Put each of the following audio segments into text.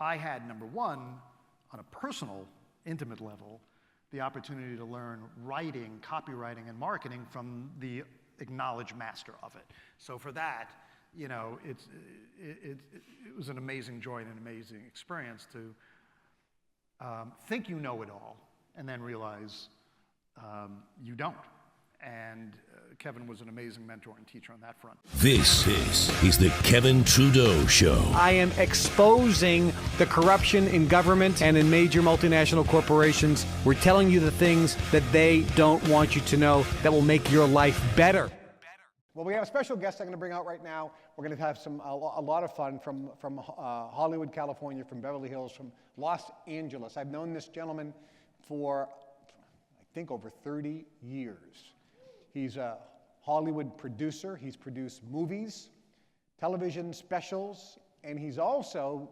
I had, number one, on a personal, intimate level, the opportunity to learn writing, copywriting, and marketing from the acknowledged master of it. So for that, you know, it was an amazing joy and an amazing experience to think you know it all and then realize you don't. And Kevin was an amazing mentor and teacher on that front. This is the Kevin Trudeau Show. I am exposing the corruption in government and in major multinational corporations. We're telling you the things that they don't want you to know that will make your life better. Well, we have a special guest I'm going to bring out right now. We're going to have a lot of fun from Hollywood, California, from Beverly Hills, from Los Angeles. I've known this gentleman for, I think, over 30 years. He's a Hollywood producer. He's produced movies, television specials, and he's also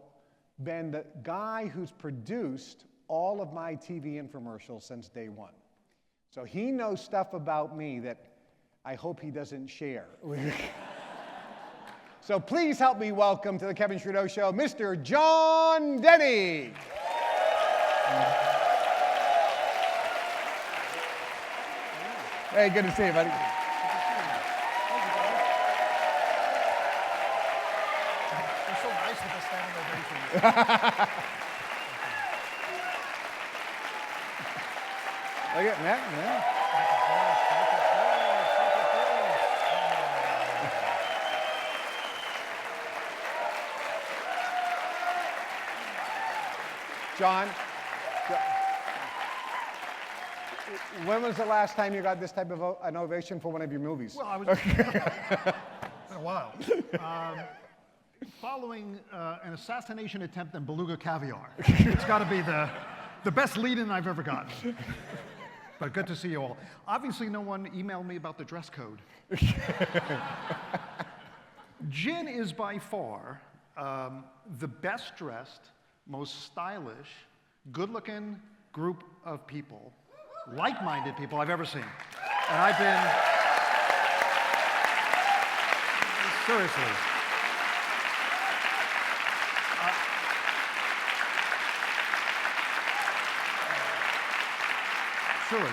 been the guy who's produced all of my TV infomercials since day one. So he knows stuff about me that I hope he doesn't share. So please help me welcome to the Kevin Trudeau Show, Mr. Jon Denny. Hey, good to see you, buddy. You're so nice with the standing ovation. Look at that, man. Jon, when was the last time you got this type of an ovation for one of your movies? Well, I was it's been a while. Following an assassination attempt on beluga caviar. It's got to be the best lead-in I've ever gotten. But good to see you all. Obviously, no one emailed me about the dress code. Jen is by far the best dressed, most stylish, good-looking group of people, like-minded people I've ever seen. And I've been, seriously. Surely.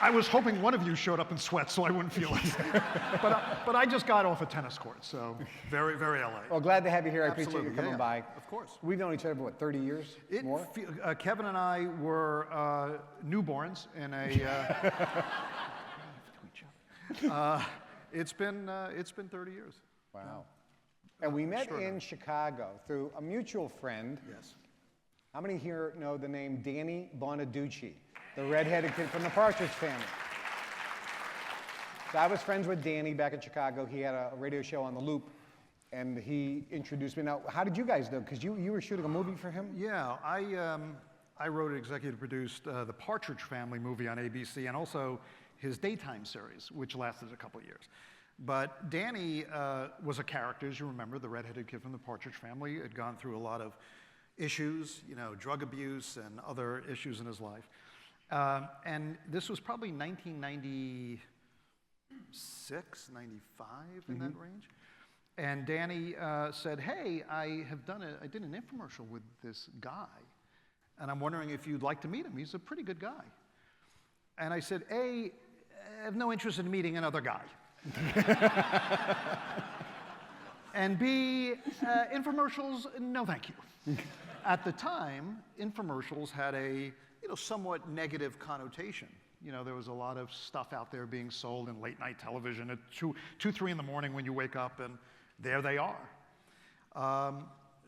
I was hoping one of you showed up in sweats so I wouldn't feel it. But I just got off a tennis court, so very, very LA. Well, glad to have you here. I Absolutely. appreciate you coming by. Of course. We've known each other for, what, 30 years? More? Kevin and I were newborns in a... it's been 30 years. Wow. And we met in Chicago through a mutual friend. Yes. How many here know the name Danny Bonaducci, the redheaded kid from the Partridge Family? So I was friends with Danny back in Chicago. He had a radio show on The Loop, and he introduced me. Now, how did you guys know? Because you were shooting a movie for him? Yeah, I wrote and executive produced the Partridge Family movie on ABC, and also his daytime series, which lasted a couple of years. But Danny was a character, as you remember, the redheaded kid from the Partridge Family. Had gone through a lot of issues, you know, drug abuse and other issues in his life. And this was probably 1996, 95, in that range. And Danny said, hey, I did an infomercial with this guy, and I'm wondering if you'd like to meet him. He's a pretty good guy. And I said, A, I have no interest in meeting another guy. And B, infomercials, no thank you. At the time, infomercials had a somewhat negative connotation. You know, there was a lot of stuff out there being sold in late night television at 2, 3 in the morning when you wake up, and there they are.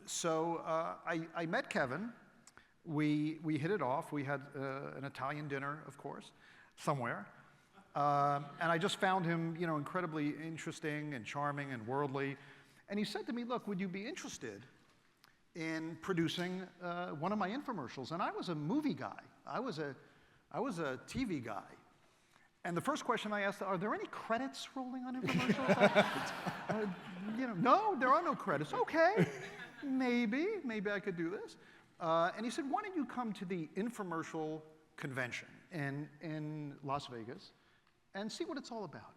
So I met Kevin. We hit it off. We had an Italian dinner, of course, somewhere. And I just found him, you know, incredibly interesting and charming and worldly. And he said to me, look, would you be interested in producing one of my infomercials? And I was a movie guy. I was a TV guy. And the first question I asked, are there any credits rolling on infomercials? You know, no, there are no credits. Okay, maybe I could do this. And he said, why don't you come to the infomercial convention in Las Vegas and see what it's all about.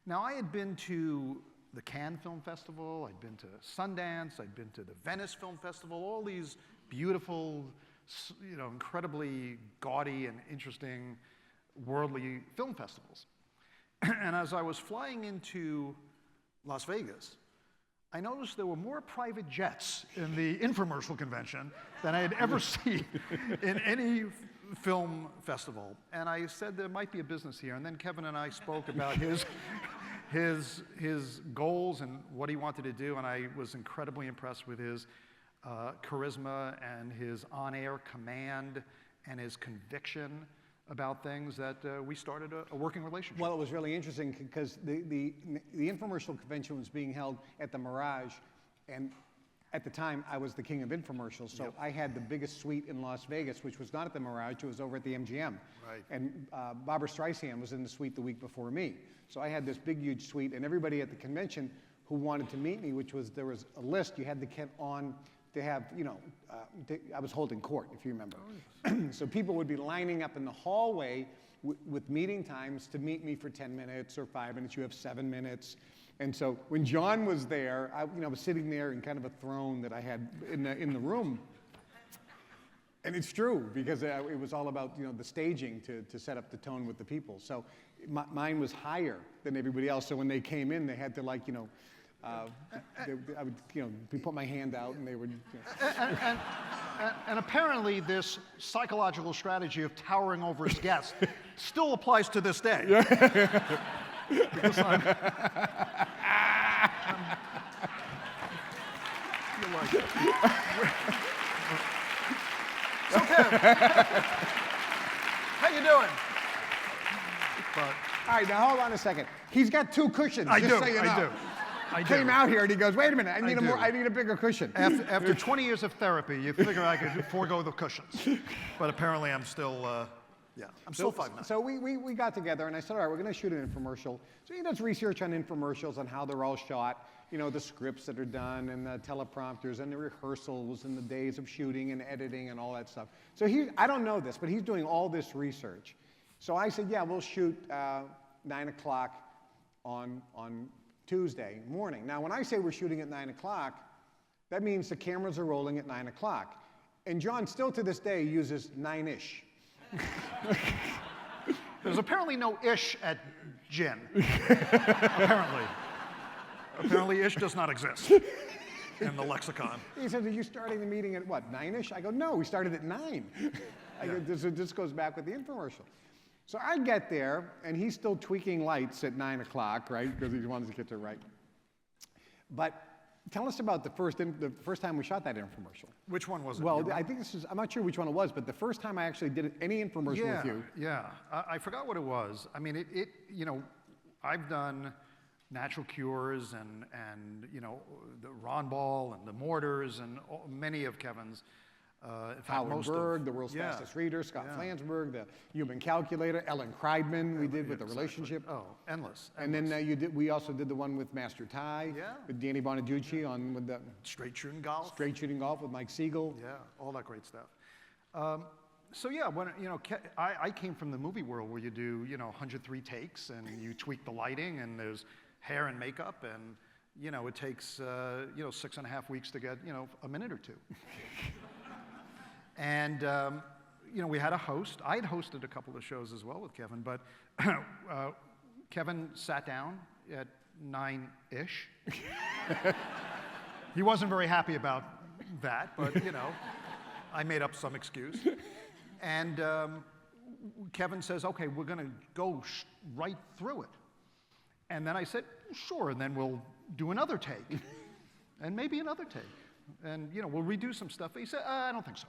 Now, I had been to the Cannes Film Festival, I'd been to Sundance, I'd been to the Venice Film Festival, all these beautiful, incredibly gaudy and interesting worldly film festivals. And as I was flying into Las Vegas, I noticed there were more private jets in the infomercial convention than I had ever seen in any film festival. And I said there might be a business here. And then Kevin and I spoke about his goals and what he wanted to do. And I was incredibly impressed with his charisma and his on-air command and his conviction about things that we started a working relationship. Well, it was really interesting because the infomercial convention was being held at the Mirage, and at the time I was the king of infomercials, so I had the biggest suite in Las Vegas, which was not at the Mirage, it was over at the MGM. Right. And Barbara Streisand was in the suite the week before me. So I had this big, huge suite, and everybody at the convention who wanted to meet me, there was a list, you had to get on to have, I was holding court, if you remember. Oh, yes. So people would be lining up in the hallway with meeting times to meet me for 10 minutes or 5 minutes. You have 7 minutes. And so when Jon was there, I was sitting there in kind of a throne that I had in the room. And it's true, because it was all about the staging to set up the tone with the people. So mine was higher than everybody else. So when they came in, they had to I would put my hand out and they would. And apparently this psychological strategy of towering over his guests still applies to this day. Because I'm you're like, so Kev, how you doing? But, all right, now hold on a second. He's got 2 cushions. I just do. So you know. I do. I Came out here and he goes, wait a minute, I do. need a bigger cushion. After 20 years of therapy, you figure I could forego the cushions. But apparently I'm still, I'm still 5'9". So we got together and I said, all right, we're going to shoot an infomercial. So he does research on infomercials, on how they're all shot, the scripts that are done and the teleprompters and the rehearsals and the days of shooting and editing and all that stuff. So I don't know this, but he's doing all this research. So I said, yeah, we'll shoot 9 o'clock on Tuesday morning. Now, when I say we're shooting at 9 o'clock, that means the cameras are rolling at 9 o'clock. And Jon still to this day uses 9-ish. There's apparently no ish at gin. Apparently. Apparently ish does not exist in the lexicon. He said, are you starting the meeting at what, 9-ish? I go, no, we started at 9. I go, this goes back with the infomercial. So I get there, and he's still tweaking lights at 9 o'clock, right? Because he wanted to get to right. But tell us about the first time we shot that infomercial. Which one was it? Well, I think I'm not sure which one it was, but the first time I actually did any infomercial with you. Yeah, I forgot what it was. I mean, I've done Natural Cures and the Ron Ball and the Mortars and many of Kevin's. In fact, Howard Berg, the world's fastest reader, Scott Flansburgh, the human calculator, Ellen Kreidman, we did with the relationship. Oh, endless. And then we also did the one with Master Ty, with Danny Bonaducci with the Straight Shooting Golf. Straight Shooting Golf with Mike Siegel. Yeah, all that great stuff. So yeah, when I came from the movie world where you do 103 takes and you tweak the lighting and there's hair and makeup and it takes 6.5 weeks to get a minute or 2. And, we had a host. I had hosted a couple of shows as well with Kevin, but Kevin sat down at 9-ish. He wasn't very happy about that, but, I made up some excuse. And Kevin says, okay, we're going to go right through it. And then I said, sure, and then we'll do another take. And maybe another take. And, we'll redo some stuff. But he said, I don't think so.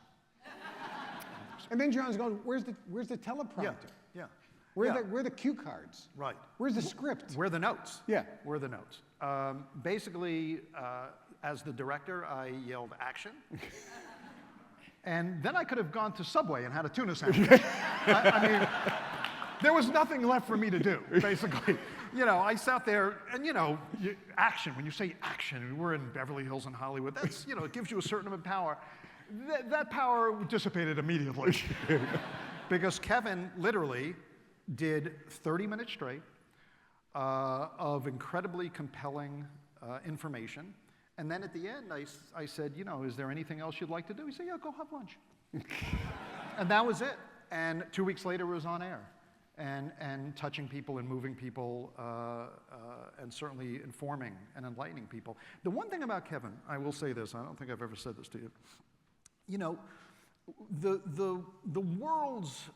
And then Jon's going, where's the teleprompter? Yeah. Where are the cue cards? Right. Where's the script? Where are the notes? Yeah. Where are the notes? Basically, as the director, I yelled action. And then I could have gone to Subway and had a tuna sandwich. I mean, there was nothing left for me to do, basically. I sat there and, action, when you say action, we're in Beverly Hills and Hollywood, that's, it gives you a certain amount of power. That power dissipated immediately because Kevin literally did 30 minutes straight of incredibly compelling information. And then at the end, I said, you know, is there anything else you'd like to do? He said, yeah, go have lunch. And that was it. And 2 weeks later, it was on air. And touching people and moving people and certainly informing and enlightening people. The one thing about Kevin, I will say this, I don't think I've ever said this to you. You know, the world's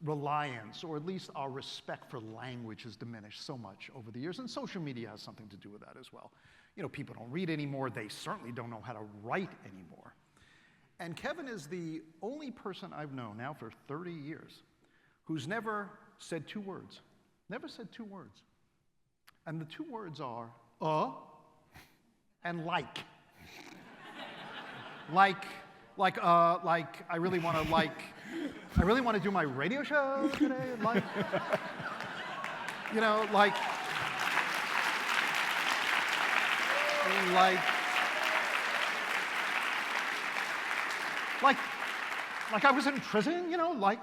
reliance, or at least our respect for language, has diminished so much over the years, and social media has something to do with that as well. You know, people don't read anymore, they certainly don't know how to write anymore. And Kevin is the only person I've known now for 30 years who's never said 2 words. Never said 2 words. And the 2 words are, and like. Like, I really want to do my radio show today, like, you know, like I was in prison, you know, like,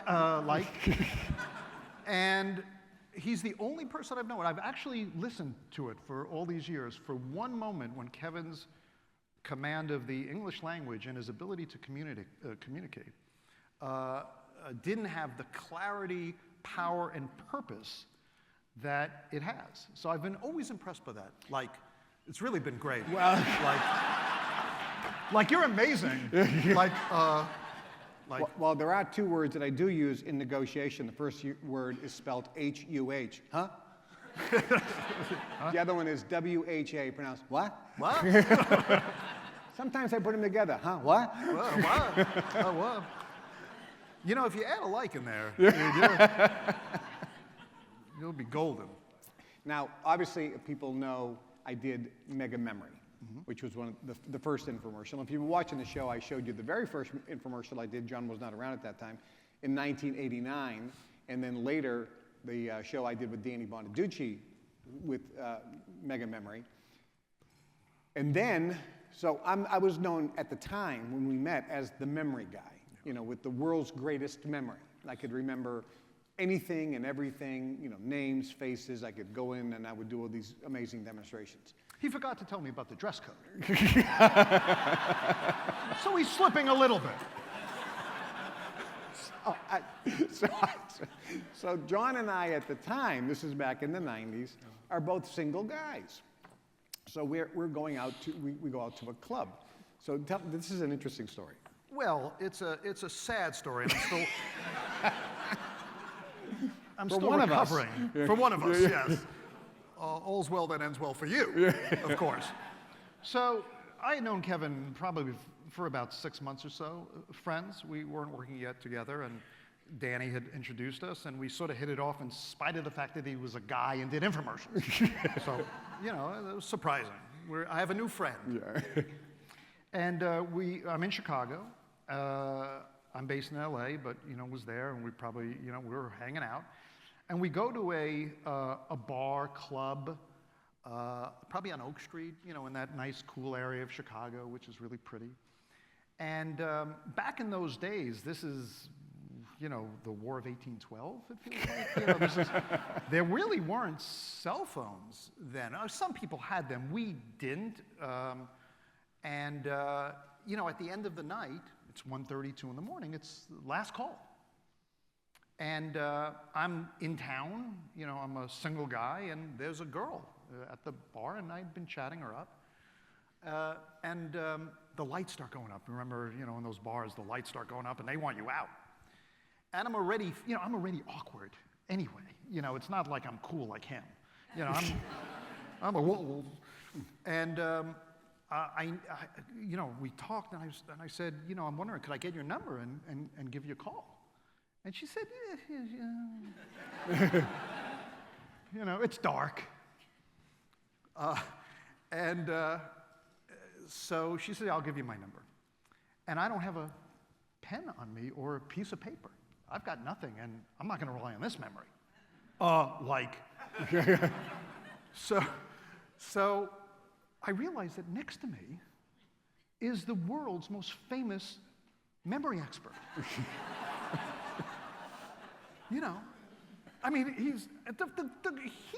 and he's the only person I've known. I've actually listened to it for all these years. For one moment when Kevin's command of the English language and his ability to communicate didn't have the clarity, power, and purpose that it has. So I've been always impressed by that. Like, it's really been great. Well, like you're amazing. Well, there are 2 words that I do use in negotiation. The first word is spelled H-U-H. Huh? The other one is W-H-A, pronounced what? What? Sometimes I put them together. Huh? What? What? Oh, what? You know, if you add a like in there, you'll be golden. Now, obviously, people know I did Mega Memory, which was one of the first infomercial. If you were watching the show, I showed you the very first infomercial I did. John was not around at that time, in 1989. And then later, the show I did with Danny Bonaducci with Mega Memory. And then, so I was known at the time when we met as the memory guy, you know, with the world's greatest memory. I could remember anything and everything, you know, names, faces. I could go in and I would do all these amazing demonstrations. He forgot to tell me about the dress code. So he's slipping a little bit. So John and I at the time, this is back in the 90s, are both single guys. So we're going out to, we go out to a club. So this is an interesting story. Well, it's a sad story, and I'm still one of us. recovering. For one of us, yes. All's well that ends well for you, of course. So I had known Kevin probably for about 6 months or so, friends. We weren't working yet together, and Danny had introduced us, and we sort of hit it off in spite of the fact that he was a guy and did infomercials. So, you know, it was surprising. I have a new friend. Yeah. And I'm in Chicago. I'm based in LA, but, you know, was there, and we probably, you know, we were hanging out. And we go to a bar, club, probably on Oak Street, you know, in that nice, cool area of Chicago, which is really pretty. And back in those days, this is, you know, the War of 1812, it feels like. You know, there really weren't cell phones then. Some people had them. We didn't. You know, at the end of the night, it's 1:30, 2 in the morning, it's last call. And I'm in town, you know, I'm a single guy, and there's a girl at the bar, and I'd been chatting her up. The lights start going up. Remember, you know, in those bars, the lights start going up, and they want you out. And I'm already awkward anyway. You know, it's not like I'm cool like him. You know, I'm a wolf. And you know, we talked, and I said, you know, I'm wondering, could I get your number and give you a call? And she said, yeah. You know, it's dark. So she said, I'll give you my number. And I don't have a pen on me or a piece of paper. I've got nothing, and I'm not going to rely on this memory. So I realized that next to me is the world's most famous memory expert. You know, I mean, he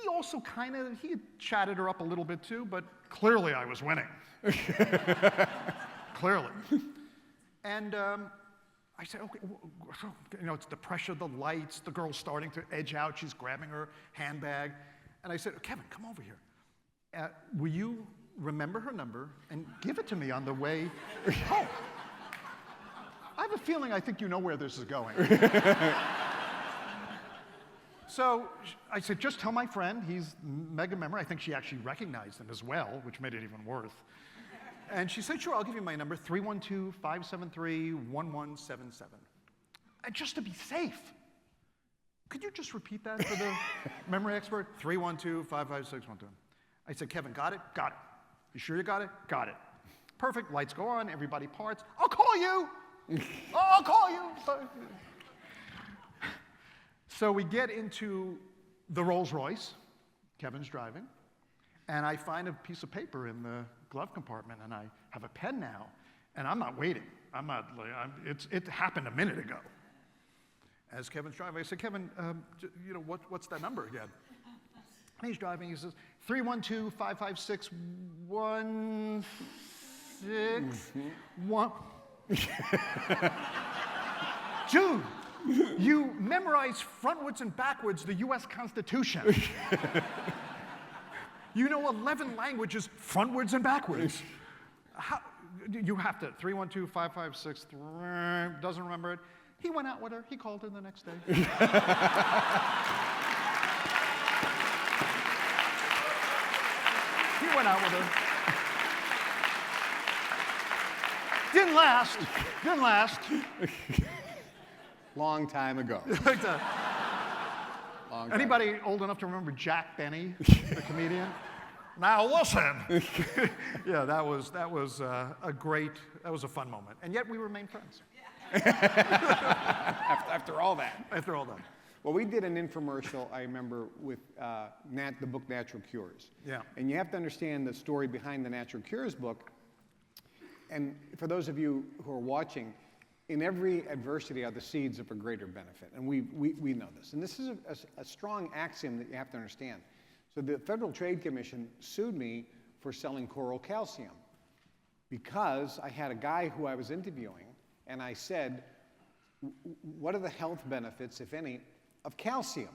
also kind of, he had chatted her up a little bit too, but clearly I was winning. Clearly. And I said, okay, it's the pressure, the lights, the girl's starting to edge out, she's grabbing her handbag. And I said, Kevin, come over here. Will you remember her number and give it to me on the way home? I have a feeling I think you know where this is going. So I said, just tell my friend, he's mega memory. I think she actually recognized him as well, which made it even worse. And she said, sure, I'll give you my number, 312-573-1177. And just to be safe, could you just repeat that for the memory expert? 312-556-12. I said, Kevin, got it? Got it. You sure you got it? Got it. Perfect, lights go on, everybody parts. I'll call you. I'll call you. So we get into the Rolls Royce, Kevin's driving, and I find a piece of paper in the glove compartment, and I have a pen now, and I'm not waiting. It happened a minute ago. As Kevin's driving, I said, Kevin, what's that number again? And he's driving, he says, 312-556-1661. Dude, you memorize frontwards and backwards the US Constitution. You know 11 languages frontwards and backwards. You have to, 312-556, doesn't remember it. He went out with her, he called her the next day. He went out with her. Didn't last. Long time ago. Anybody old enough to remember Jon Denny, the comedian? Now listen. Yeah, that was a fun moment, and yet we remain friends. After all that. After all that. Well, we did an infomercial, I remember, with the book Natural Cures. Yeah. And you have to understand the story behind the Natural Cures book. And for those of you who are watching, in every adversity are the seeds of a greater benefit. And we know this. And this is a strong axiom that you have to understand. So the Federal Trade Commission sued me for selling coral calcium because I had a guy who I was interviewing, and I said, what are the health benefits, if any, of calcium?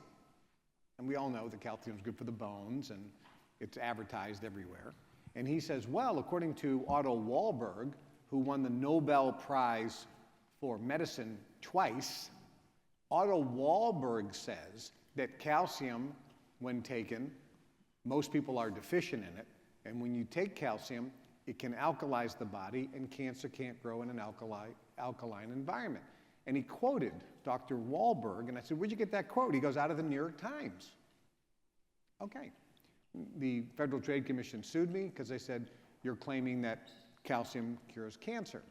And we all know that calcium is good for the bones, and it's advertised everywhere. And he says, well, according to Otto Warburg, who won the Nobel Prize for medicine twice, Otto Warburg says that calcium, when taken, most people are deficient in it, and when you take calcium, it can alkalize the body, and cancer can't grow in an alkaline environment. And he quoted Dr. Warburg, and I said, where'd you get that quote? He goes, out of the New York Times. Okay. The Federal Trade Commission sued me because they said, you're claiming that calcium cures cancer.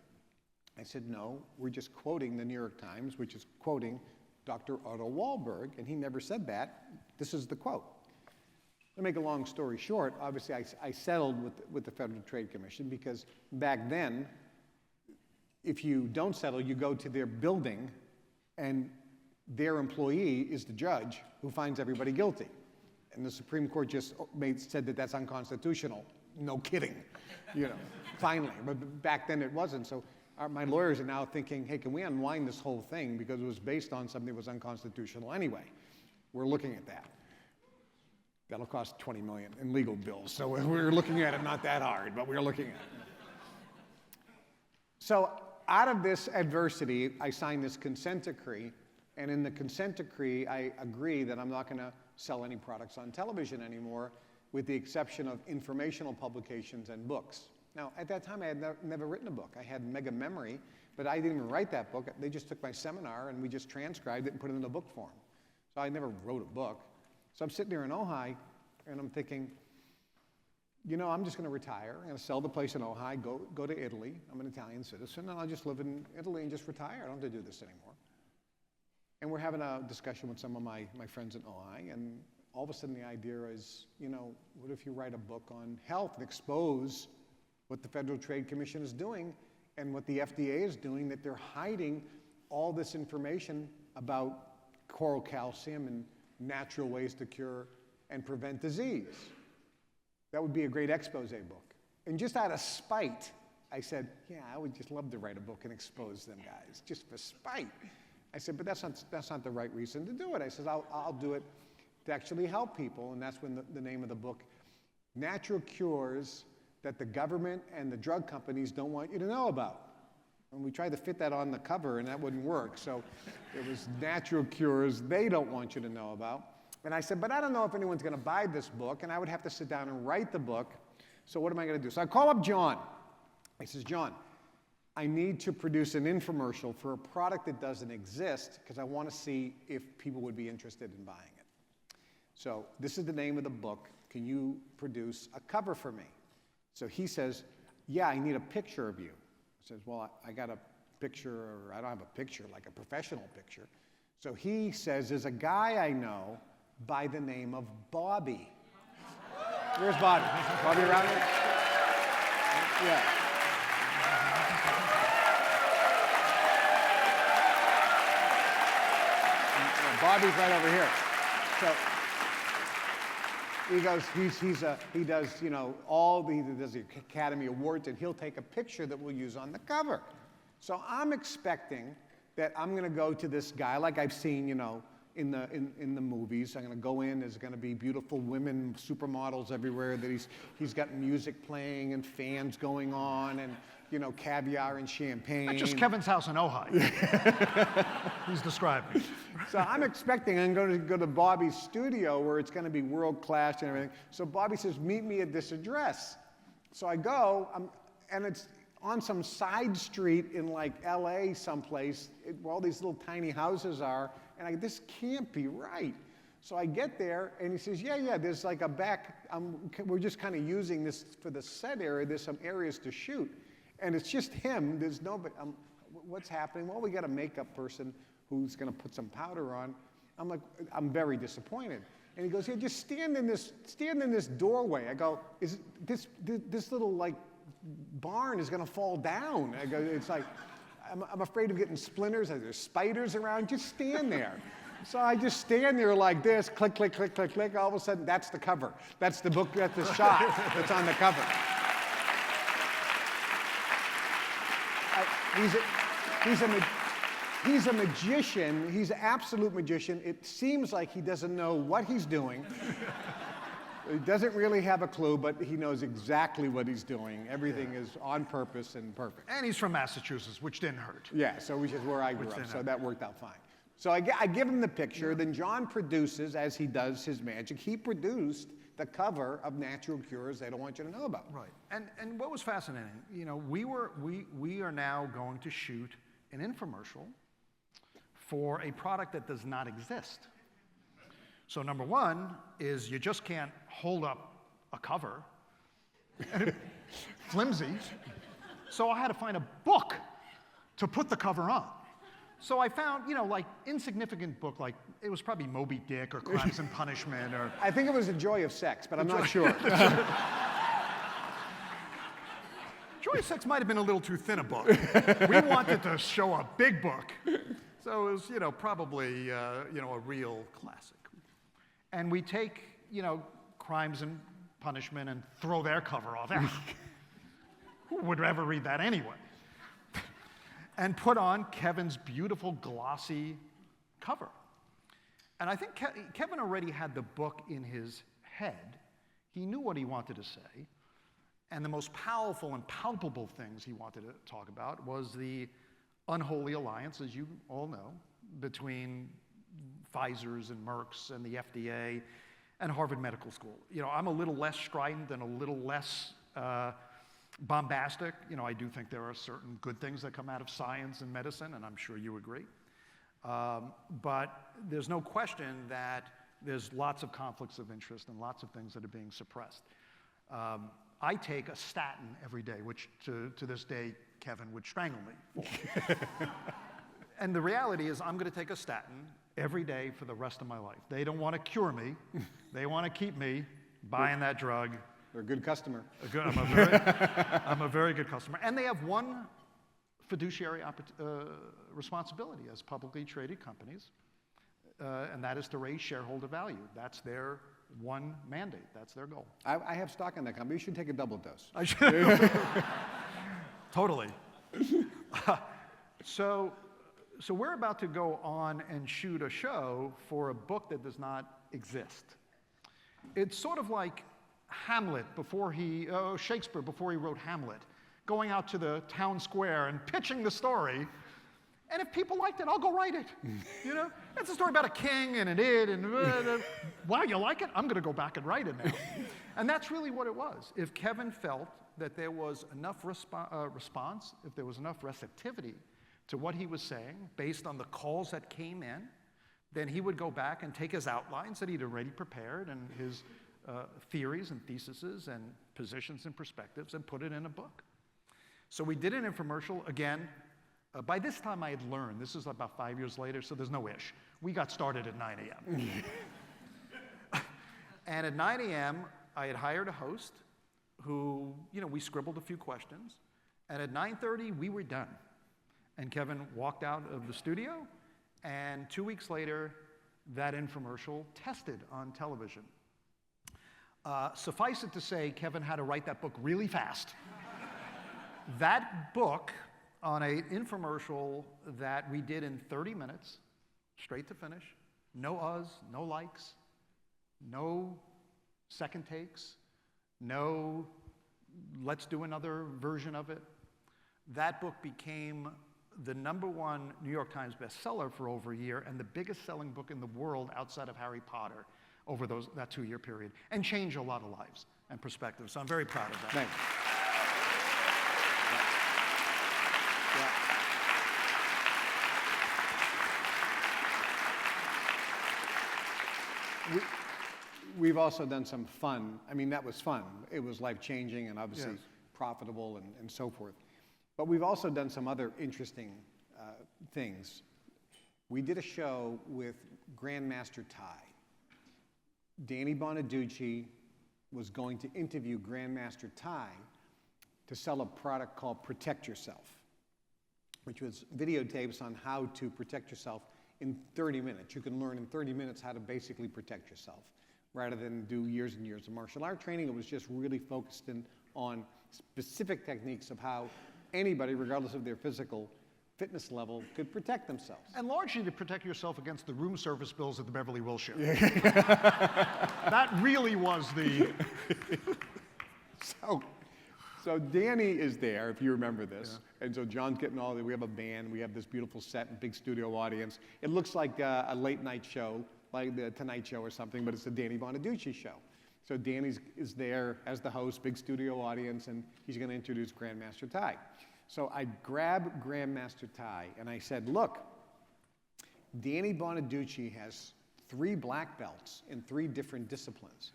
I said, no, we're just quoting the New York Times, which is quoting Dr. Otto Warburg, and he never said that. This is the quote. To make a long story short, obviously I settled with the Federal Trade Commission because back then, if you don't settle, you go to their building and their employee is the judge who finds everybody guilty. And the Supreme Court just said that that's unconstitutional. No kidding, finally. But back then it wasn't. So my lawyers are now thinking, hey, can we unwind this whole thing because it was based on something that was unconstitutional anyway? We're looking at that. That'll cost $20 million in legal bills. So we're looking at it, not that hard, but we're looking at it. So out of this adversity, I signed this consent decree. And in the consent decree, I agree that I'm not going to sell any products on television anymore, with the exception of informational publications and books. Now, at that time, I had never written a book. I had mega memory, but I didn't even write that book. They just took my seminar, and we just transcribed it and put it in a book form. So I never wrote a book. So I'm sitting there in Ojai, and I'm thinking, I'm just going to retire. I'm going to sell the place in Ojai, go to Italy. I'm an Italian citizen, and I'll just live in Italy and just retire. I don't have to do this anymore. And we're having a discussion with some of my friends in Ojai, and all of a sudden the idea is, what if you write a book on health and expose what the Federal Trade Commission is doing and what the FDA is doing, that they're hiding all this information about coral calcium and natural ways to cure and prevent disease. That would be a great expose book. And just out of spite, I said, yeah, I would just love to write a book and expose them guys, just for spite. I said, but that's not the right reason to do it. I said, I'll do it to actually help people, and that's when the name of the book, Natural Cures That the Government and the Drug Companies Don't Want You to Know About. And we tried to fit that on the cover, and that wouldn't work. So it was Natural Cures They Don't Want You to Know About. And I said, but I don't know if anyone's going to buy this book, and I would have to sit down and write the book. So what am I going to do? So I call up Jon. I says, Jon, I need to produce an infomercial for a product that doesn't exist because I want to see if people would be interested in buying it. So this is the name of the book. Can you produce a cover for me? So he says, yeah, I need a picture of you. I says, well, I got a picture, or I don't have a picture, like a professional picture. So he says, there's a guy I know by the name of Bobby. Where's Bobby? Bobby around here? Yeah. Bobby's right over here. So he goes, he does, you know, he does the Academy Awards, and he'll take a picture that we'll use on the cover. So I'm expecting that I'm going to go to this guy, like I've seen, you know, in the movies. I'm going to go in. There's going to be beautiful women, supermodels everywhere. That he's got music playing and fans going on, and you know, caviar and champagne. Not just Kevin's house in Ojai. He's describing. So I'm expecting I'm going to go to Bobby's studio where it's going to be world class and everything. So Bobby says, meet me at this address. So I go, and it's on some side street in like LA someplace where all these little tiny houses are. And this can't be right. So I get there, and he says, yeah, there's like a back, we're just kind of using this for the set area. There's some areas to shoot. And it's just him. There's nobody. What's happening? Well, we got a makeup person who's going to put some powder on. I'm like, I'm very disappointed. And he goes, yeah, just stand in this doorway. I go, this little like barn is going to fall down. I go, it's like, I'm afraid of getting splinters. There's spiders around. Just stand there. So I just stand there like this, click, click, click, click, click. All of a sudden, that's the cover. That's the book, that's the shot that's on the cover. He's a magician. He's an absolute magician. It seems like he doesn't know what he's doing. He doesn't really have a clue, but he knows exactly what he's doing. Everything is on purpose and perfect. And he's from Massachusetts, which didn't hurt. Yeah, so which is where I grew up, so that worked out fine. So I give him the picture, then Jon produces, as he does his magic, he produced the cover of Natural Cures They Don't Want You to Know About. Right. And what was fascinating, you know, we are now going to shoot an infomercial for a product that does not exist. So number one is you just can't hold up a cover. Flimsy. So I had to find a book to put the cover on. So I found, you know, like insignificant book, like it was probably Moby Dick or Crimes and Punishment or... I think it was The Joy of Sex, but I'm not sure. Joy of Sex might have been a little too thin a book. We wanted to show a big book. So it was, you know, probably, you know, a real classic. And we take, you know, Crimes and Punishment and throw their cover off. Who would ever read that anyway? And put on Kevin's beautiful, glossy cover. And I think Kevin already had the book in his head. He knew what he wanted to say. And the most powerful and palpable things he wanted to talk about was the unholy alliance, as you all know, between Pfizer's and Merck's and the FDA and Harvard Medical School. You know, I'm a little less strident and a little less bombastic. You know, I do think there are certain good things that come out of science and medicine, and I'm sure you agree. But there's no question that there's lots of conflicts of interest and lots of things that are being suppressed. I take a statin every day, which to this day, Kevin would strangle me for. And the reality is I'm going to take a statin every day for the rest of my life. They don't want to cure me. They want to keep me buying that drug. They're a good customer. I'm a very good customer. And they have one fiduciary responsibility as publicly traded companies. and that is to raise shareholder value. That's their one mandate. That's their goal. I have stock in that company. You should take a double dose. I should. Totally. So we're about to go on and shoot a show for a book that does not exist. It's sort of like Hamlet Shakespeare before he wrote Hamlet, going out to the town square and pitching the story. And if people liked it, I'll go write it. You know, it's a story about a king and an id, and wow, you like it? I'm going to go back and write it now. And that's really what it was. If Kevin felt that there was enough response, if there was enough receptivity to what he was saying based on the calls that came in, then he would go back and take his outlines that he'd already prepared and his theories and theses and positions and perspectives and put it in a book. So we did an infomercial. Again, by this time I had learned, this is about 5 years later, so there's no ish. We got started at 9 a.m. And at 9 a.m., I had hired a host who, we scribbled a few questions. And at 9:30, we were done. And Kevin walked out of the studio, and 2 weeks later, that infomercial tested on television. Suffice it to say, Kevin had to write that book really fast. That book, on an infomercial that we did in 30 minutes, straight to finish, no uhs, no likes, no second takes, no let's do another version of it. That book became the #1 New York Times bestseller for over a year and the biggest selling book in the world outside of Harry Potter over that 2-year period, and changed a lot of lives and perspectives. So I'm very proud of that. Thanks. We've also done some fun. I mean, that was fun. It was life-changing and obviously Yes. profitable and so forth. But we've also done some other interesting things. We did a show with Grandmaster Ty. Danny Bonaducci was going to interview Grandmaster Ty to sell a product called Protect Yourself, which was videotapes on how to protect yourself in 30 minutes. You can learn in 30 minutes how to basically protect yourself, rather than do years and years of martial art training. It was just really focused on specific techniques of how anybody, regardless of their physical fitness level, could protect themselves. And largely to protect yourself against the room service bills at the Beverly Wilshire. That really was the... So Danny is there, if you remember this. Yeah. And so John's getting all the, we have a band, we have this beautiful set and big studio audience. It looks like a late night show, like the Tonight Show or something, but it's the Danny Bonaducci show. So Danny is there as the host, big studio audience, and he's going to introduce Grandmaster Ty. So I grabbed Grandmaster Ty and I said, look, Danny Bonaducci has 3 black belts in 3 different disciplines.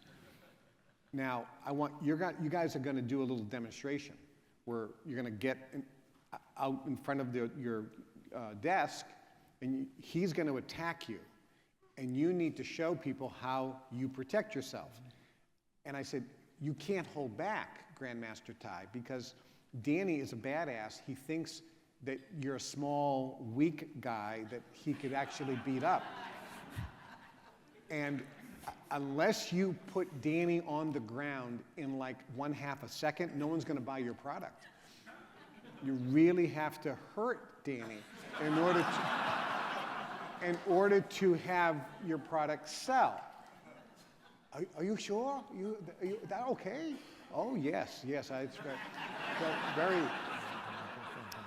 Now, I want you guys are going to do a little demonstration where you're going to get out in front of your desk, and he's going to attack you, and you need to show people how you protect yourself. And I said, you can't hold back, Grandmaster Ty, because Danny is a badass. He thinks that you're a small, weak guy that he could actually beat up. And unless you put Danny on the ground in like 1/2 a second, no one's going to buy your product. You really have to hurt Danny in order to have your product sell. Are you sure? That okay? Oh yes, I expect. Very.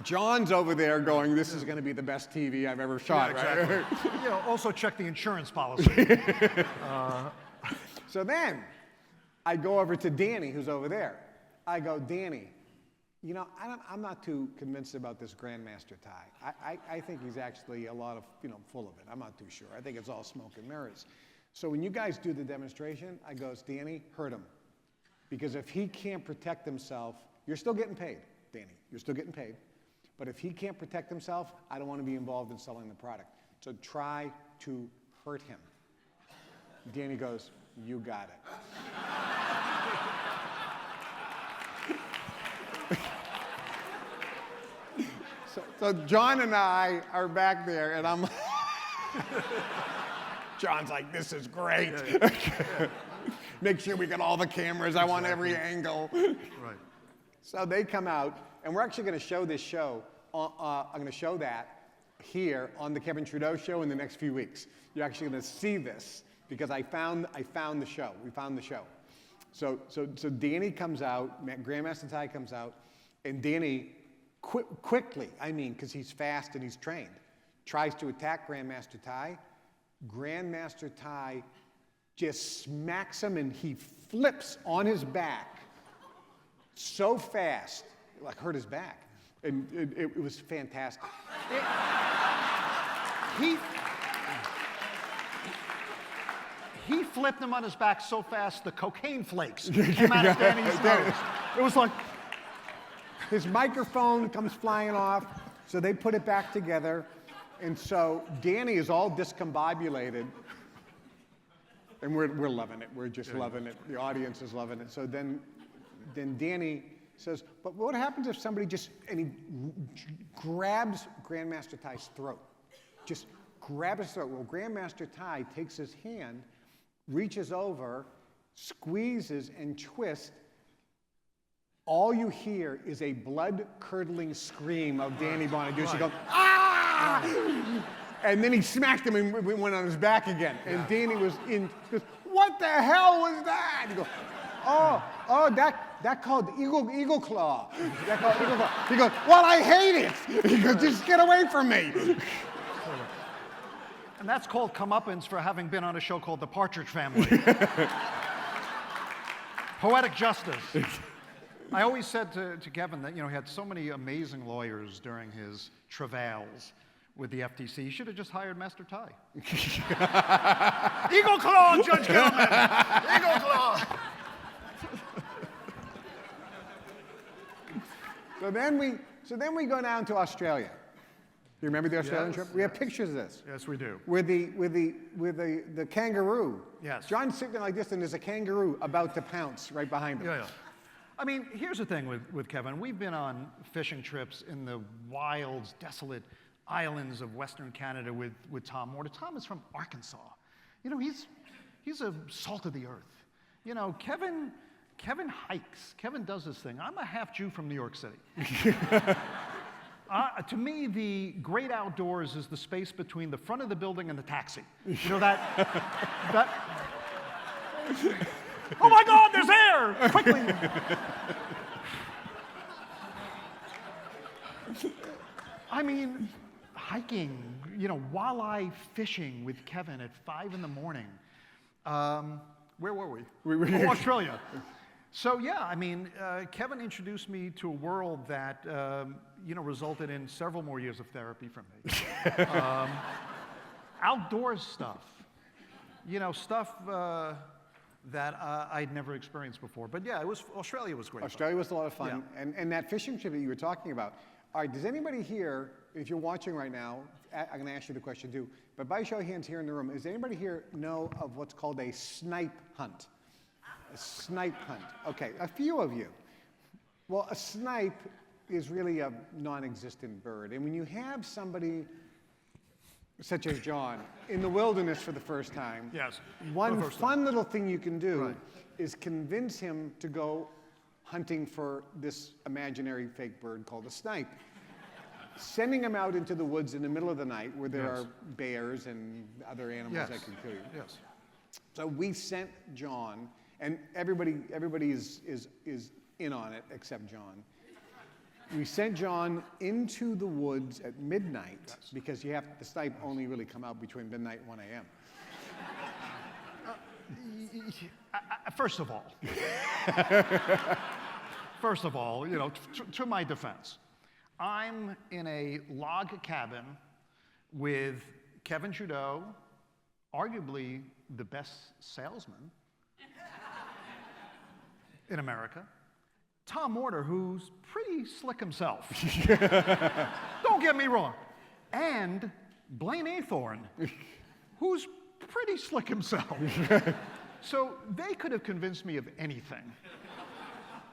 John's over there going, this is going to be the best TV I've ever shot. Yeah, exactly. Right? Also check the insurance policy. So then I go over to Danny, who's over there. I go, Danny, I'm not too convinced about this Grandmaster Ty. I think he's actually a lot of, full of it. I'm not too sure. I think it's all smoke and mirrors. So when you guys do the demonstration, I goes, Danny, hurt him. Because if he can't protect himself, you're still getting paid, Danny. You're still getting paid. But if he can't protect himself, I don't want to be involved in selling the product. So try to hurt him. Danny goes, you got it. So John and I are back there, and I'm John's like, this is great. Make sure we got all the cameras. I want every angle. Right. So they come out, and we're actually going to show this show. I'm going to show that here on the Kevin Trudeau Show in the next few weeks. You're actually going to see this because I found the show. We found the show. So Danny comes out, Grandmaster Ty comes out, and Danny quickly, I mean, because he's fast and he's trained, tries to attack Grandmaster Ty. Grandmaster Ty just smacks him, and he flips on his back so fast, like hurt his back. And it was fantastic. He flipped him on his back so fast the cocaine flakes came out of Danny's nose. It was like... His microphone comes flying off, so they put it back together. And so Danny is all discombobulated. And we're loving it. We're just loving it. The audience is loving it. So then Danny says, but what happens if somebody and he grabs Grandmaster Ty's throat. Just grab his throat. Well, Grandmaster Ty takes his hand, reaches over, squeezes and twists. All you hear is a blood-curdling scream of Danny Bonaduce going, ah! And then he smacked him and went on his back again. And Danny was goes, what the hell was that? He goes, that called eagle claw. That called eagle claw. He goes, well, I hate it. He goes, just get away from me. And that's called comeuppance for having been on a show called The Partridge Family. Poetic justice. I always said to Kevin that, he had so many amazing lawyers during his travails with the FTC. He should have just hired Master Ty. Eagle claw, Judge Gilman! Eagle claw! So then we go down to Australia. You remember the Australian trip? We have pictures of this. Yes, we do. With the kangaroo. Yes. John's sitting like this, and there's a kangaroo about to pounce right behind him. Yeah. I mean, here's the thing with Kevin. We've been on fishing trips in the wilds, desolate islands of Western Canada with Tom Morter. Tom is from Arkansas. He's a salt of the earth. Kevin hikes. Kevin does this thing. I'm a half Jew from New York City. To me, the great outdoors is the space between the front of the building and the taxi. That oh my God, there's air! Quickly! I mean, hiking, walleye fishing with Kevin at 5 in the morning. Where were we? Australia. So yeah, I mean, Kevin introduced me to a world that, resulted in several more years of therapy from me. Outdoors stuff, stuff that I'd never experienced before. But yeah, Australia was great. Australia was a lot of fun. Yeah. And that fishing trip that you were talking about. All right, does anybody here, if you're watching right now, I'm going to ask you the question too, but by show of hands here in the room, does anybody here know of what's called a snipe hunt? A snipe hunt. Okay, a few of you. Well, a snipe is really a non-existent bird. And when you have somebody such as Jon in the wilderness for the first time, yes, one fun little thing you can do is convince him to go hunting for this imaginary fake bird called a snipe. Sending him out into the woods in the middle of the night where there are bears and other animals that can kill you. Yes. So we sent Jon, and everybody is in on it except Jon. We sent Jon into the woods at midnight because the snipe only really come out between midnight and 1 a.m. First of all, to my defense, I'm in a log cabin with Kevin Trudeau, arguably the best salesman in America, Tom Morter, who's pretty slick himself. Don't get me wrong. And Blaine Aythorne, who's pretty slick himself. So they could have convinced me of anything.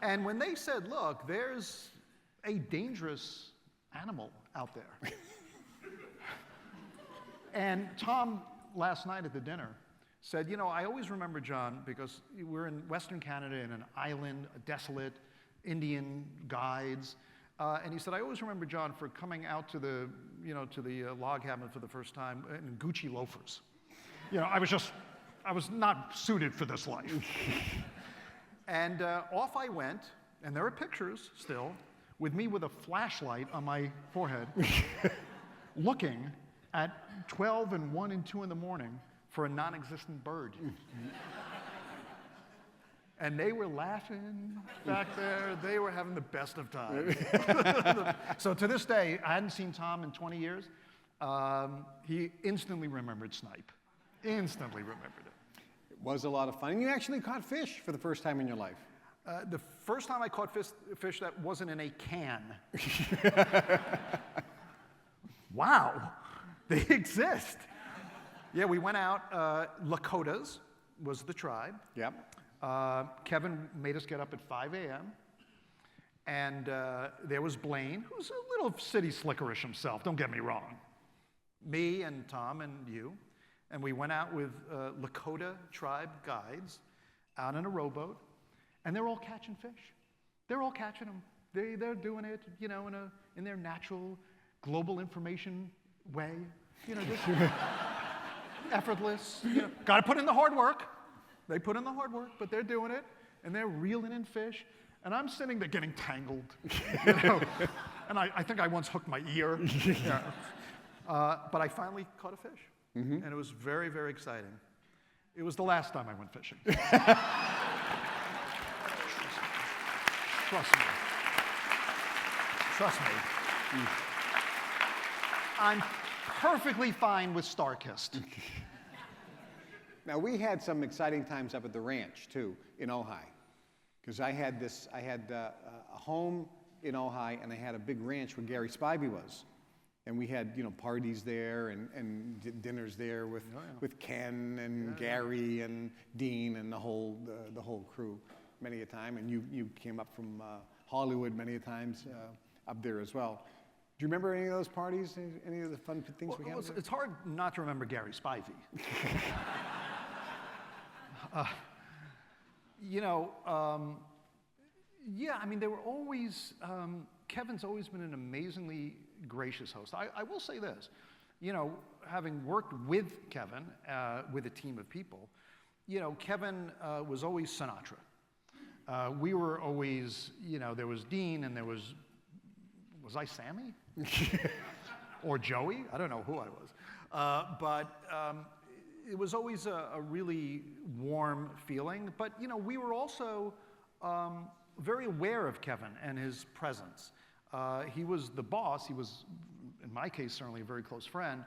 And when they said, look, there's a dangerous animal out there. And Tom last night at the dinner said, you know, I always remember Jon because we're in Western Canada in an island, a desolate, Indian guides. And he said, I always remember Jon for coming out to the, you know, to the log cabin for the first time in Gucci loafers. You know, I was not suited for this life. And off I went, and there are pictures still, with me with a flashlight on my forehead, looking at 12 and 1 and 2 in the morning for a non-existent bird. And they were laughing back there. They were having the best of times. So to this day, I hadn't seen Tom in 20 years. He instantly remembered snipe. Instantly remembered it. It was a lot of fun. And you actually caught fish for the first time in your life. The first time I caught fish that wasn't in a can. Wow, they exist. Yeah, we went out. Lakotas was the tribe. Yep. Kevin made us get up at 5 a.m. And there was Blaine, who's a little city slickerish himself, don't get me wrong. Me and Tom and you. And we went out with Lakota tribe guides out in a rowboat. And they're all catching fish. They're all catching them. They're doing it, you know, in their natural global information way. You know, just effortless. You know, got to put in the hard work. They put in the hard work, but they're doing it, and they're reeling in fish. And I'm sitting there getting tangled. You know? And I think I once hooked my ear. Yeah. But I finally caught a fish. And it was very, very exciting. It was the last time I went fishing. Trust me. Trust me. I'm perfectly fine with Starkist. Now, we had some exciting times up at the ranch, too, in Ojai. Because I had a home in Ojai, and I had a big ranch where Gary Spivey was. And we had, you know, parties there and dinners there with Ken and Gary and Dean and the whole crew many a time. And you came up from Hollywood many a times up there as well. Do you remember any of those parties? Any of the fun things we had? Well, it's hard not to remember Gary Spivey. You know, yeah, I mean, they were always, Kevin's always been an amazingly gracious host. I will say this, you know, having worked with Kevin, with a team of people, you know, Kevin was always Sinatra. We were always, you know, there was Dean and there was I Sammy? Or Joey? I don't know who I was. But it was always a really warm feeling. But, you know, we were also very aware of Kevin and his presence. He was the boss. He was, in my case, certainly a very close friend.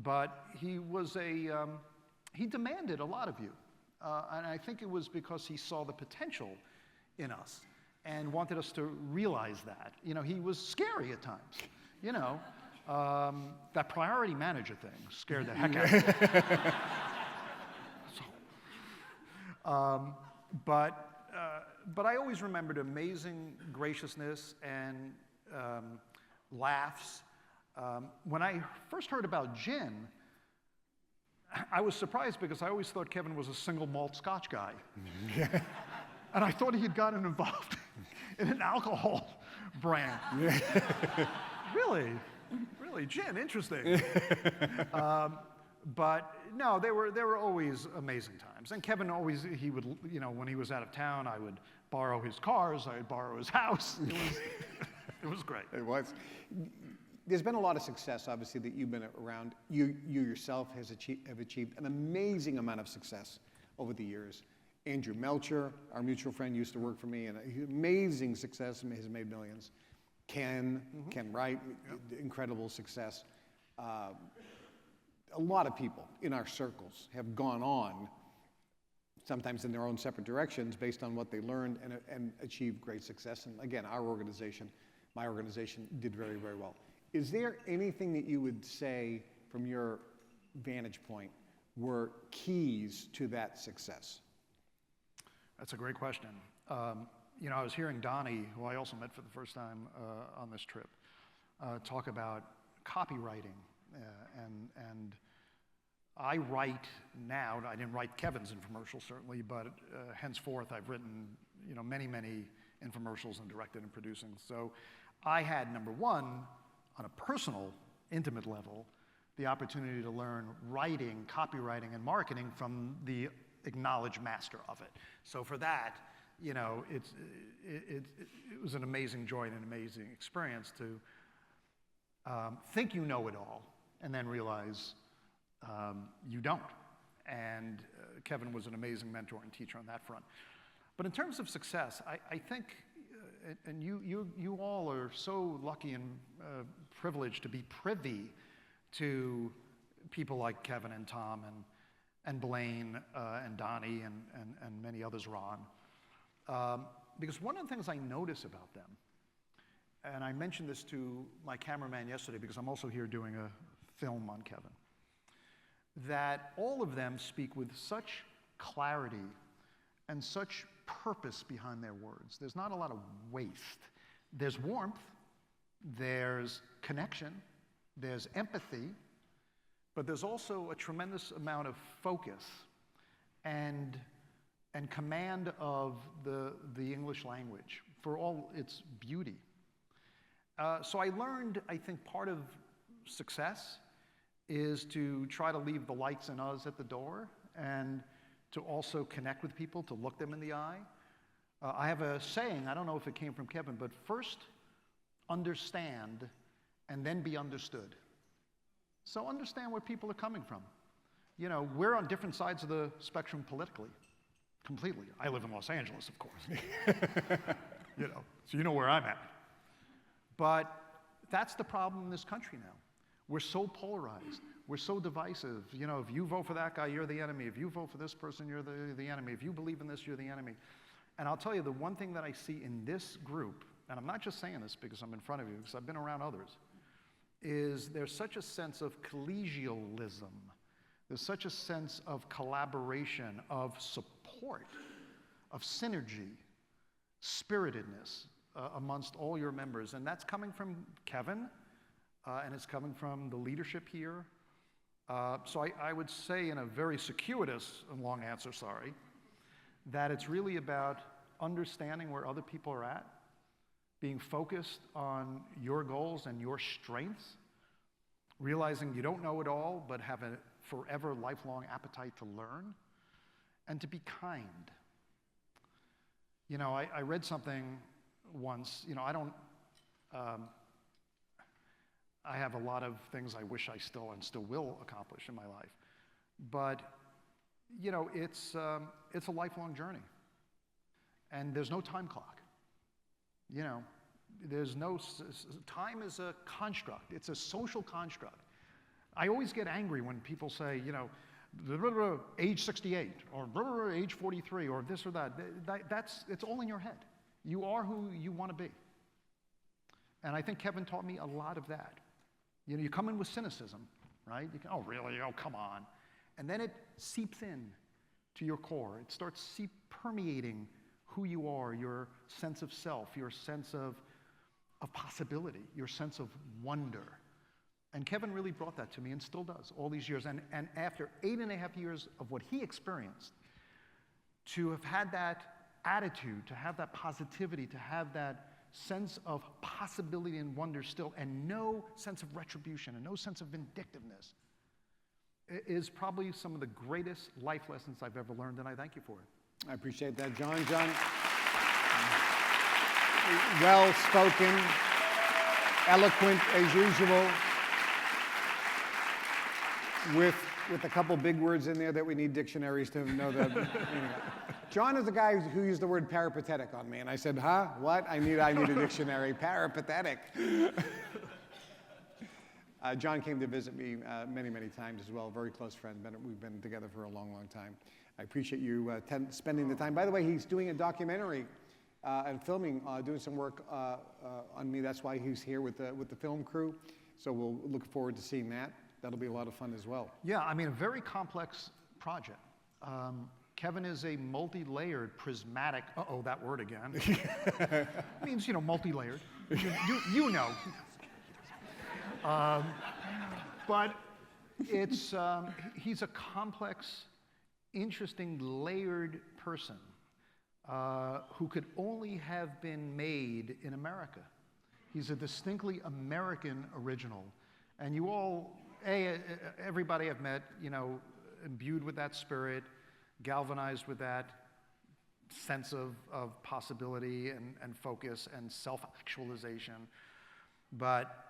But he was he demanded a lot of you. And I think it was because he saw the potential in us and wanted us to realize that. You know, he was scary at times. You know, that priority manager thing scared the heck out of me. But I always remembered amazing graciousness and laughs. When I first heard about gin, I was surprised because I always thought Kevin was a single malt Scotch guy. And I thought he had gotten involved in an alcohol brand. Really, gin, interesting. But no, they were always amazing times. And Kevin always, he would, you know, when he was out of town, I would borrow his cars, I would borrow his house. It was great. It was. There's been a lot of success, obviously, that you've been around. You yourself have achieved an amazing amount of success over the years. Andrew Melcher, our mutual friend, used to work for me, and amazing success, has made millions. Ken Wright, incredible success. A lot of people in our circles have gone on, sometimes in their own separate directions, based on what they learned and achieved great success. And again, our organization, my organization, did very, very well. Is there anything that you would say, from your vantage point, were keys to that success? That's a great question. You know, I was hearing Donnie, who I also met for the first time on this trip, talk about copywriting, and I write now, I didn't write Kevin's infomercial certainly, but henceforth I've written, many, many infomercials and directed and producing. So I had, number one, on a personal, intimate level, the opportunity to learn writing, copywriting, and marketing from the acknowledged master of it. So for that, it was an amazing joy and an amazing experience to think you know it all and then realize you don't. And Kevin was an amazing mentor and teacher on that front. But in terms of success, I think, and you all are so lucky and privileged to be privy to people like Kevin and Tom and Blaine and Donnie and many others, Ron. Because one of the things I notice about them, and I mentioned this to my cameraman yesterday because I'm also here doing a film on Kevin, that all of them speak with such clarity and such purpose behind their words. There's not a lot of waste. There's warmth, there's connection, there's empathy, but there's also a tremendous amount of focus and command of the English language for all its beauty. So I learned, I think part of success is to try to leave the likes and us at the door and to also connect with people, to look them in the eye. I have a saying, I don't know if it came from Kevin, but first understand and then be understood. So understand where people are coming from. We're on different sides of the spectrum politically, completely. I live in Los Angeles, of course. So you know where I'm at. But that's the problem in this country now. We're so polarized. We're so divisive. If you vote for that guy, you're the enemy. If you vote for this person, you're the enemy. If you believe in this, you're the enemy. And I'll tell you, the one thing that I see in this group, and I'm not just saying this because I'm in front of you, because I've been around others, is there's such a sense of collegialism. There's such a sense of collaboration, of support, of synergy, spiritedness amongst all your members. And that's coming from Kevin, and it's coming from the leadership here. So I would say in a very circuitous and long answer, sorry, that it's really about understanding where other people are at, being focused on your goals and your strengths, realizing you don't know it all, but have a forever lifelong appetite to learn, and to be kind. I read something once, I have a lot of things I wish I still will accomplish in my life. But, it's a lifelong journey. And there's no time clock. There's no, time is a construct. It's a social construct. I always get angry when people say, age 68 or age 43 or this or that. It's all in your head. You are who you want to be. And I think Kevin taught me a lot of that. You come in with cynicism, right? You can, oh, really? Oh, come on. And then it seeps in to your core. It starts permeating who you are, your sense of self, your sense of possibility, your sense of wonder. And Kevin really brought that to me and still does all these years. And after 8.5 years of what he experienced, to have had that attitude, to have that positivity, to have that sense of possibility and wonder still, and no sense of retribution and no sense of vindictiveness, is probably some of the greatest life lessons I've ever learned, and I thank you for it. I appreciate that, Jon. Jon, well-spoken, eloquent as usual, with a couple big words in there that we need dictionaries to know that. Jon is the guy who used the word peripatetic on me, and I said, huh? What? I need a dictionary. Peripatetic. Jon came to visit me many, many times as well. Very close friend. We've been together for a long, long time. I appreciate you spending the time. By the way, he's doing a documentary and filming, doing some work on me. That's why he's here with the film crew. So we'll look forward to seeing that. That'll be a lot of fun as well. Yeah, I mean, a very complex project. Kevin is a multi-layered, prismatic, that word again. Means, multi-layered. You know. But, It's, he's a complex, interesting, layered person who could only have been made in America. He's a distinctly American original. And you all, everybody I've met, you know, imbued with that spirit, galvanized with that sense of possibility and focus and self-actualization. But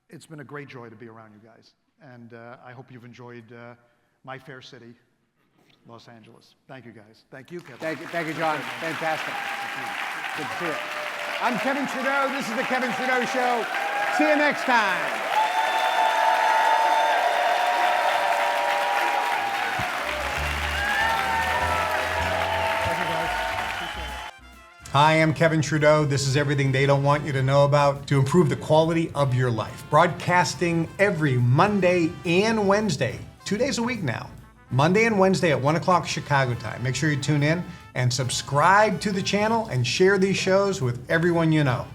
it's been a great joy to be around you guys. And I hope you've enjoyed my fair city, Los Angeles. Thank you, guys. Thank you, Kevin. Thank you, Jon. Fantastic. Good to see you. I'm Kevin Trudeau. This is the Kevin Trudeau Show. See you next time. Hi, I'm Kevin Trudeau. This is everything they don't want you to know about to improve the quality of your life. Broadcasting every Monday and Wednesday, 2 days a week now. Monday and Wednesday at 1 o'clock Chicago time. Make sure you tune in and subscribe to the channel and share these shows with everyone you know.